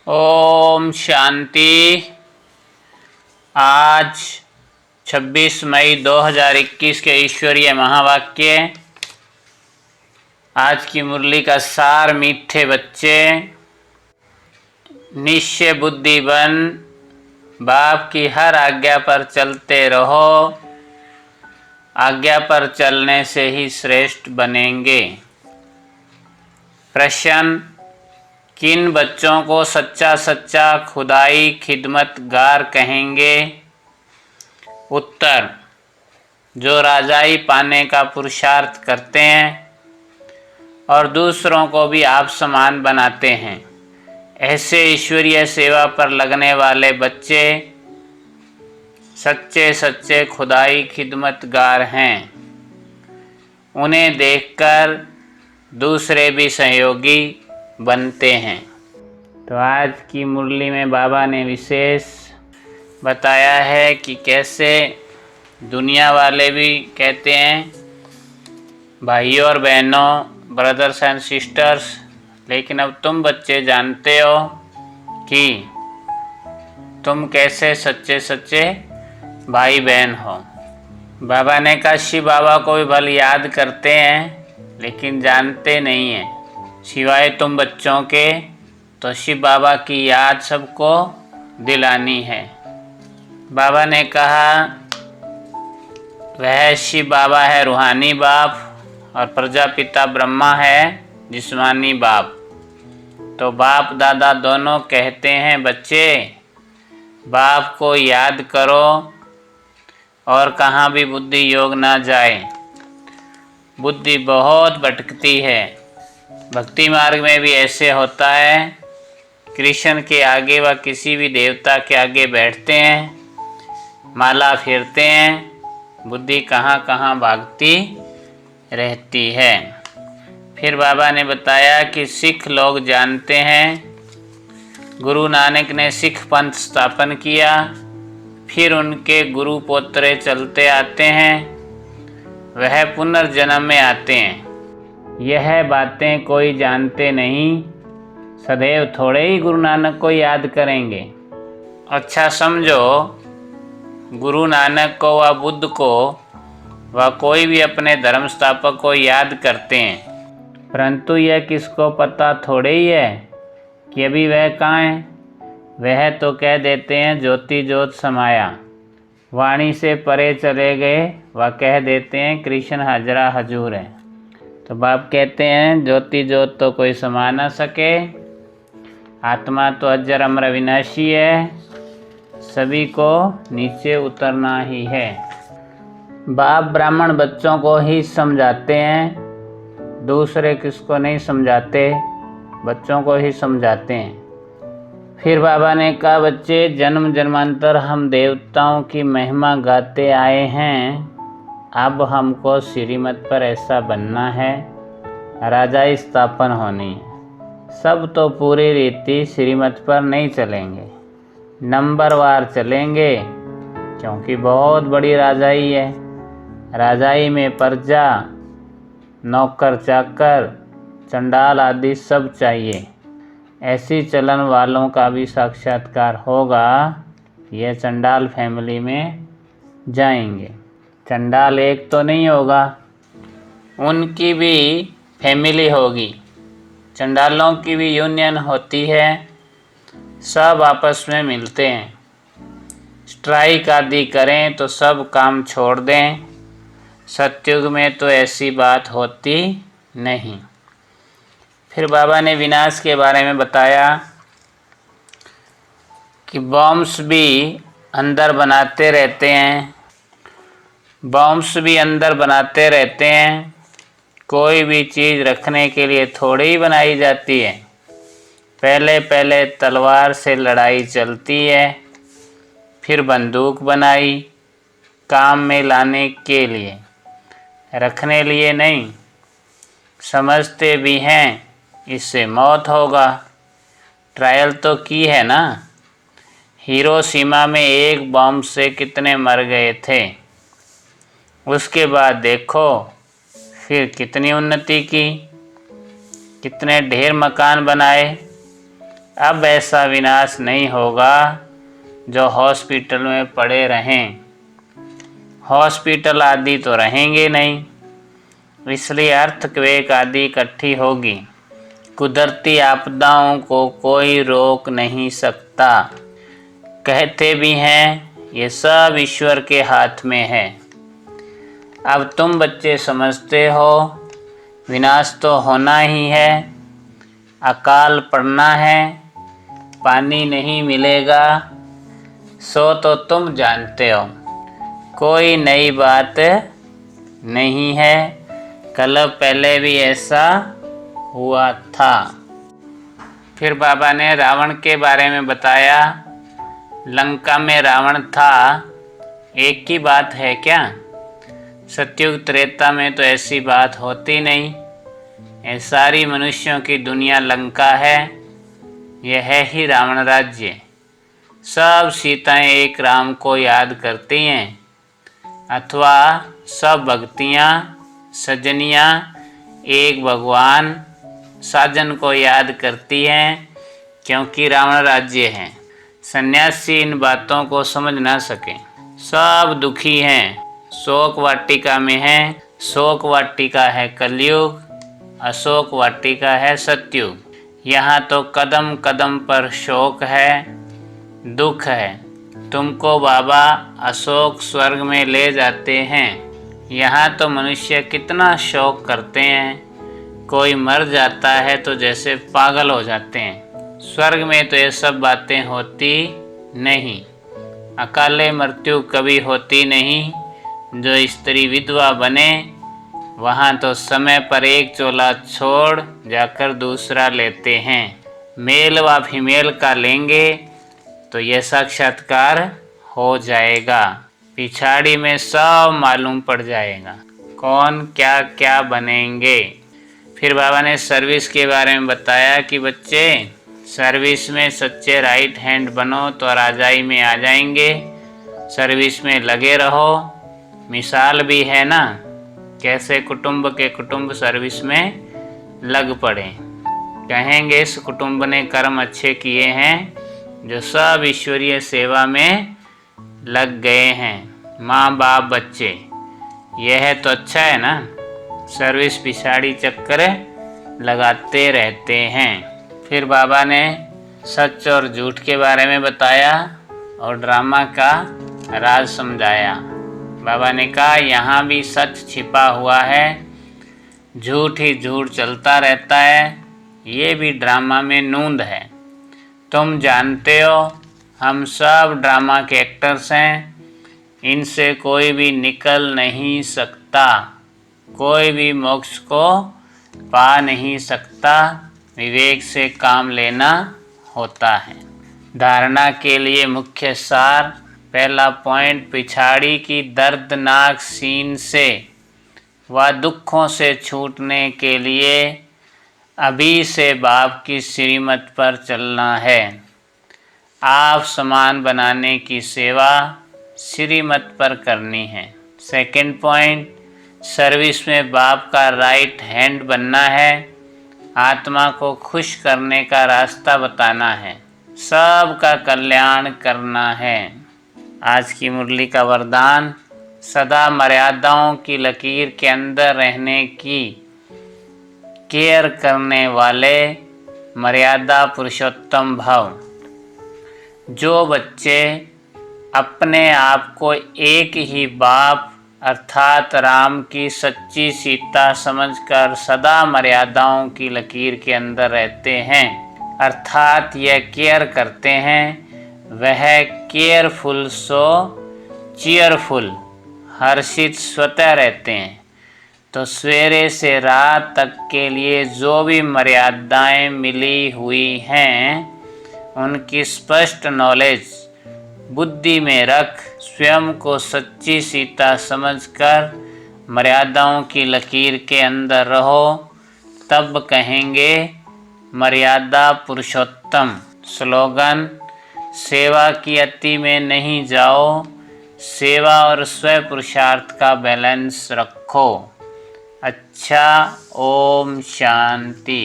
ओम शांति। आज 26 मई 2021 के ईश्वरीय महावाक्य। आज की मुरली का सार। मीठे बच्चे, निश्चय बुद्धि बन, बाप की हर आज्ञा पर चलते रहो। आज्ञा पर चलने से ही श्रेष्ठ बनेंगे। प्रश्न: किन बच्चों को सच्चा सच्चा खुदाई खिदमतगार कहेंगे? उत्तर: जो राजाई पाने का पुरुषार्थ करते हैं और दूसरों को भी आप समान बनाते हैं। ऐसे ईश्वरीय सेवा पर लगने वाले बच्चे सच्चे सच्चे खुदाई खिदमतगार हैं। उन्हें देखकर दूसरे भी सहयोगी बनते हैं। तो आज की मुरली में बाबा ने विशेष बताया है कि कैसे दुनिया वाले भी कहते हैं भाइयों और बहनों, ब्रदर्स एंड सिस्टर्स, लेकिन अब तुम बच्चे जानते हो कि तुम कैसे सच्चे सच्चे भाई बहन हो। बाबा ने कहा शिव बाबा को भी भले याद करते हैं लेकिन जानते नहीं हैं। सिवाय तुम बच्चों के तो शिव बाबा की याद सबको दिलानी है। बाबा ने कहा वह शिव बाबा है रूहानी बाप और प्रजापिता ब्रह्मा है जिस्मानी बाप। तो बाप दादा दोनों कहते हैं बच्चे बाप को याद करो और कहाँ भी बुद्धि योग ना जाए। बुद्धि बहुत भटकती है। भक्ति मार्ग में भी ऐसे होता है। कृष्ण के आगे व किसी भी देवता के आगे बैठते हैं, माला फेरते हैं, बुद्धि कहाँ कहाँ भागती रहती है। फिर बाबा ने बताया कि सिख लोग जानते हैं गुरु नानक ने सिख पंथ स्थापन किया, फिर उनके गुरु पोत्रे चलते आते हैं, वह पुनर्जन्म में आते हैं। यह बातें कोई जानते नहीं। सदैव थोड़े ही गुरु नानक को याद करेंगे। अच्छा समझो, गुरु नानक को व बुद्ध को व कोई भी अपने धर्म स्थापक को याद करते हैं, परंतु यह किसको पता थोड़े ही है कि अभी वह कहाँ है। वह तो कह देते हैं ज्योति ज्योत समाया, वाणी से परे चले गए व कह देते हैं कृष्ण हाजरा हजूर है। तो बाप कहते हैं ज्योति ज्योत तो कोई समा ना सके, आत्मा तो अजर अमर विनाशी है, सभी को नीचे उतरना ही है। बाप ब्राह्मण बच्चों को ही समझाते हैं, दूसरे किसको नहीं समझाते, बच्चों को ही समझाते हैं। फिर बाबा ने कहा बच्चे जन्म जन्मांतर हम देवताओं की महिमा गाते आए हैं, अब हमको श्रीमत पर ऐसा बनना है, राजाई स्थापन होनी है। सब तो पूरी रीति श्रीमत पर नहीं चलेंगे, नंबरवार चलेंगे, क्योंकि बहुत बड़ी राजाई है। राजाई में प्रजा, नौकर चाकर, चंडाल आदि सब चाहिए। ऐसी चलन वालों का भी साक्षात्कार होगा। यह चंडाल फैमिली में जाएंगे। चंडाल एक तो नहीं होगा, उनकी भी फैमिली होगी। चंडालों की भी यूनियन होती है, सब आपस में मिलते हैं। स्ट्राइक आदि करें तो सब काम छोड़ दें। सतयुग में तो ऐसी बात होती नहीं। फिर बाबा ने विनाश के बारे में बताया कि बॉम्ब्स भी अंदर बनाते रहते हैं। बॉम्ब्स भी अंदर बनाते रहते हैं। कोई भी चीज़ रखने के लिए थोड़ी ही बनाई जाती है। पहले पहले तलवार से लड़ाई चलती है, फिर बंदूक बनाई काम में लाने के लिए, रखने लिए नहीं। समझते भी हैं इससे मौत होगा। ट्रायल तो की है ना। हिरोशिमा में एक बॉम्ब से कितने मर गए थे। उसके बाद देखो फिर कितनी उन्नति की, कितने ढेर मकान बनाए, अब ऐसा विनाश नहीं होगा जो हॉस्पिटल में पड़े रहें। हॉस्पिटल आदि तो रहेंगे नहीं, इसलिए अर्थक्वेक आदि इकट्ठी होगी। कुदरती आपदाओं को कोई रोक नहीं सकता। कहते भी हैं ये सब ईश्वर के हाथ में है। अब तुम बच्चे समझते हो विनाश तो होना ही है, अकाल पड़ना है, पानी नहीं मिलेगा, सो तो तुम जानते हो, कोई नई बात नहीं है। कल पहले भी ऐसा हुआ था। फिर बाबा ने रावण के बारे में बताया। लंका में रावण था, एक की बात है क्या? सतयुग त्रेता में तो ऐसी बात होती नहीं। ये सारी मनुष्यों की दुनिया लंका है, यह है ही रावण राज्य। सब सीताएं एक राम को याद करती हैं, अथवा सब भक्तियाँ सजनियाँ एक भगवान साजन को याद करती हैं, क्योंकि रावण राज्य है। सन्यासी इन बातों को समझ ना सके। सब दुखी हैं, शोक वाटिका में हैं। शोक वाटिका है कलयुग, अशोक वाटिका है सतयुग। यहाँ तो कदम कदम पर शोक है, दुख है। तुमको बाबा अशोक स्वर्ग में ले जाते हैं। यहाँ तो मनुष्य कितना शोक करते हैं, कोई मर जाता है तो जैसे पागल हो जाते हैं। स्वर्ग में तो ये सब बातें होती नहीं। अकाले मृत्यु कभी होती नहीं। जो स्त्री विधवा बने, वहाँ तो समय पर एक चोला छोड़ जाकर दूसरा लेते हैं। मेल व फीमेल का लेंगे तो यह साक्षात्कार हो जाएगा। पिछाड़ी में सब मालूम पड़ जाएगा कौन क्या क्या बनेंगे। फिर बाबा ने सर्विस के बारे में बताया कि बच्चे सर्विस में सच्चे राइट हैंड बनो तो राजाई में आ जाएंगे। सर्विस में लगे रहो। मिसाल भी है ना, कैसे कुटुंब के कुटुंब सर्विस में लग पड़े। कहेंगे इस कुटुंब ने कर्म अच्छे किए हैं जो सब ईश्वरीय सेवा में लग गए हैं। माँ बाप बच्चे, यह तो अच्छा है ना। सर्विस पिछाड़ी चक्कर लगाते रहते हैं। फिर बाबा ने सच और झूठ के बारे में बताया और ड्रामा का राज समझाया। बाबा ने कहा यहाँ भी सच छिपा हुआ है, झूठ ही झूठ चलता रहता है। ये भी ड्रामा में नूंद है। तुम जानते हो हम सब ड्रामा के एक्टर्स हैं, इनसे कोई भी निकल नहीं सकता, कोई भी मोक्ष को पा नहीं सकता। विवेक से काम लेना होता है। धारणा के लिए मुख्य सार, पहला पॉइंट, पिछाड़ी की दर्दनाक सीन से व दुखों से छूटने के लिए अभी से बाप की श्रीमत पर चलना है। आप समान बनाने की सेवा श्रीमत पर करनी है। सेकंड पॉइंट, सर्विस में बाप का राइट हैंड बनना है। आत्मा को खुश करने का रास्ता बताना है, सबका कल्याण करना है। आज की मुरली का वरदान, सदा मर्यादाओं की लकीर के अंदर रहने की केयर करने वाले मर्यादा पुरुषोत्तम भव। जो बच्चे अपने आप को एक ही बाप अर्थात राम की सच्ची सीता समझकर सदा मर्यादाओं की लकीर के अंदर रहते हैं, अर्थात यह केयर करते हैं, वह केयरफुल सो चीयरफुल, हर्षित स्वतः रहते हैं। तो सवेरे से रात तक के लिए जो भी मर्यादाएं मिली हुई हैं, उनकी स्पष्ट नॉलेज बुद्धि में रख स्वयं को सच्ची सीता समझकर मर्यादाओं की लकीर के अंदर रहो, तब कहेंगे मर्यादा पुरुषोत्तम। स्लोगन, सेवा की अति में नहीं जाओ, सेवा और स्व पुरुषार्थ का बैलेंस रखो। अच्छा, ओम शांति।